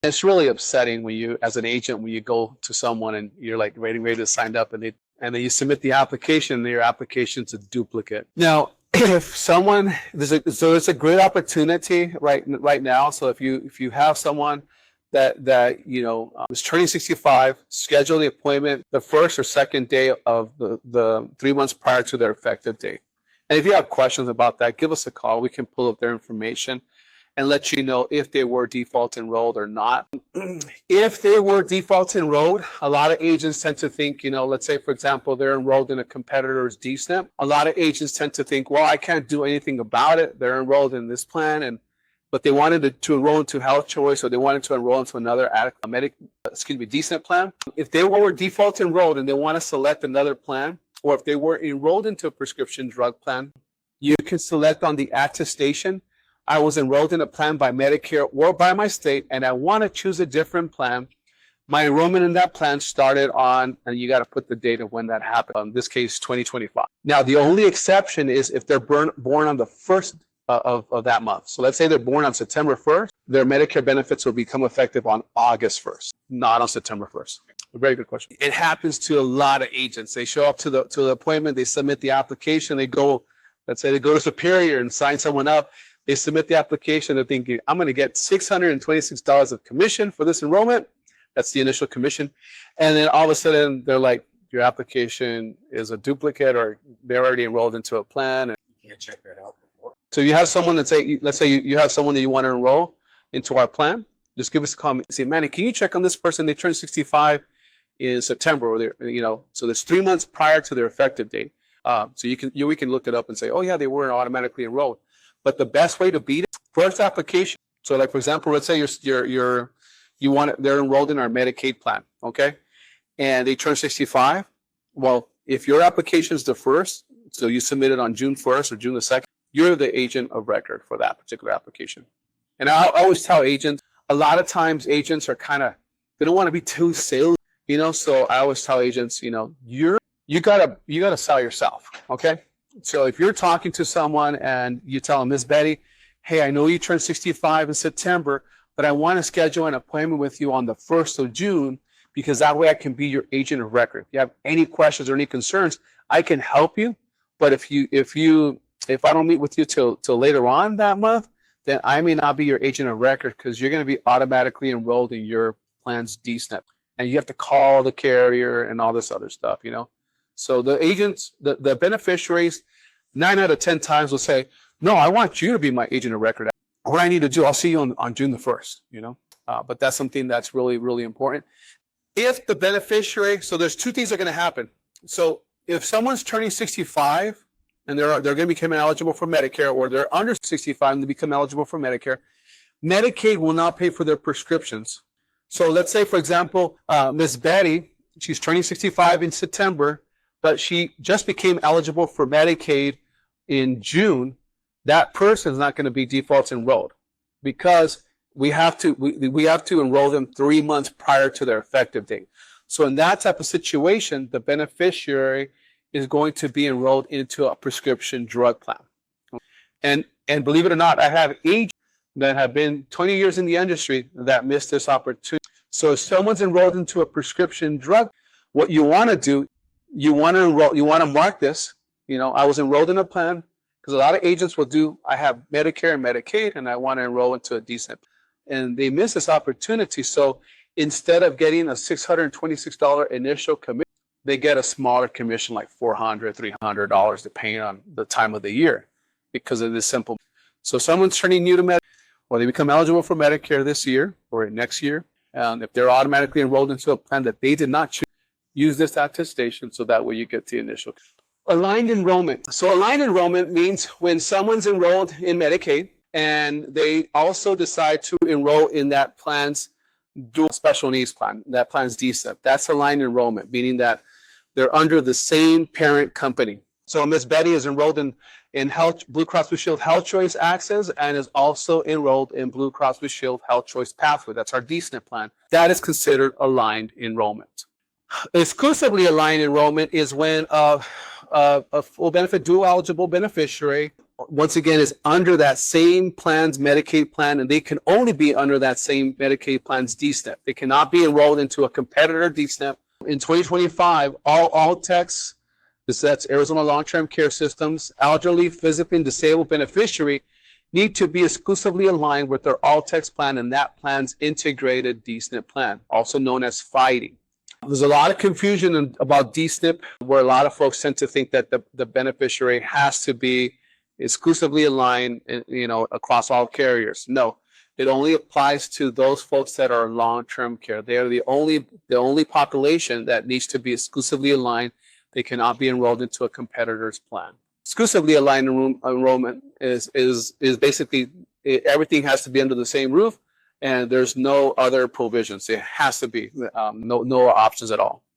It's really upsetting when you, as an agent, when you go to someone and you're like ready to sign up, and then you submit the application, and your application's a duplicate. Now, if someone, it's a great opportunity right now. So if you have someone that is turning 65, schedule the appointment the first or second day of the 3 months prior to their effective date. And if you have questions about that, give us a call. We can pull up their information and let you know if they were default enrolled or not. If they were default enrolled, a lot of agents tend to think, let's say, for example, they're enrolled in a competitor's DSNP. A lot of agents tend to think, well, I can't do anything about it. They're enrolled in this plan, but they wanted to enroll into Health Choice, or they wanted to enroll into another DSNP plan. If they were default enrolled and they want to select another plan, or if they were enrolled into a prescription drug plan, you can select on the attestation, I was enrolled in a plan by Medicare or by my state, and I want to choose a different plan. My enrollment in that plan started on, and you got to put the date of when that happened, in this case, 2025. Now, the only exception is if they're born on the first of that month. So let's say they're born on September 1st, their Medicare benefits will become effective on August 1st, not on September 1st. A very good question. It happens to a lot of agents. They show up to the appointment, they submit the application, let's say they go to Superior and sign someone up. They submit the application, they're thinking, I'm going to get $626 of commission for this enrollment. That's the initial commission. And then all of a sudden, they're like, your application is a duplicate, or they're already enrolled into a plan. You can't check that out before. So you have someone let's say you have someone that you want to enroll into our plan. Just give us a call and say, Manny, can you check on this person? They turned 65 in September, or so there's 3 months prior to their effective date. So we can look it up and say, oh yeah, they weren't automatically enrolled. But the best way to beat it, first application. So like, for example, let's say they're enrolled in our Medicaid plan, okay? And they turn 65. Well, if your application is the first, so you submit it on June 1st or June the 2nd, you're the agent of record for that particular application. And I always tell agents, a lot of times agents are they don't want to be too salesy, so I always tell agents, you gotta sell yourself, okay? So if you're talking to someone and you tell them, Miss Betty, hey, I know you turned 65 in September, but I want to schedule an appointment with you on the 1st of June, because that way I can be your agent of record. If you have any questions or any concerns, I can help you. But if I don't meet with you till later on that month, then I may not be your agent of record, because you're going to be automatically enrolled in your plan's DSNP. And you have to call the carrier and all this other stuff, So the agents, the beneficiaries, 9 out of 10 times will say, no, I want you to be my agent of record. What I need to do, I'll see you on June the 1st, But that's something that's really, really important. If the beneficiary, so there's two things that are going to happen. So if someone's turning 65 and they're going to become eligible for Medicare, or they're under 65 and they become eligible for Medicare, Medicaid will not pay for their prescriptions. So let's say, for example, Miss Betty, she's turning 65 in September, but she just became eligible for Medicaid in June. That person is not going to be default enrolled, because we have to enroll them 3 months prior to their effective date. So in that type of situation, the beneficiary is going to be enrolled into a prescription drug plan. And believe it or not, I have agents that have been 20 years in the industry that missed this opportunity. So if someone's enrolled into a prescription drug, what you want to do, you want to mark this, I was enrolled in a plan, because a lot of agents will do, I have Medicare and Medicaid, and I want to enroll into a DSNP. And they miss this opportunity. So instead of getting a $626 initial commission, they get a smaller commission, like $400, $300, depending on the time of the year, because of this simple. So someone's turning new to Medicare, or they become eligible for Medicare this year or next year, and if they're automatically enrolled into a plan that they did not choose, use this attestation, so that way you get the initial. Aligned enrollment. So aligned enrollment means when someone's enrolled in Medicaid and they also decide to enroll in that plan's dual special needs plan, that plan's DSNP. That's aligned enrollment, meaning that they're under the same parent company. So Miss Betty is enrolled in Blue Cross Blue Shield Health Choice Access, and is also enrolled in Blue Cross Blue Shield Health Choice Pathway. That's our DSNP plan. That is considered aligned enrollment. Exclusively aligned enrollment is when a full benefit dual eligible beneficiary once again, is under that same plan's Medicaid plan, and they can only be under that same Medicaid plan's DSNP. They cannot be enrolled into a competitor DSNP. In 2025, all techs, that's Arizona Long-Term Care Systems, elderly, physically disabled beneficiary, need to be exclusively aligned with their all-techs plan and that plan's integrated DSNP plan, also known as FIDE. There's a lot of confusion about DSNP, where a lot of folks tend to think that the beneficiary has to be exclusively aligned, across all carriers. No, it only applies to those folks that are long-term care. They are the only population that needs to be exclusively aligned. They cannot be enrolled into a competitor's plan. Exclusively aligned enrollment is basically everything has to be under the same roof, and there's no other provisions. It has to be no options at all.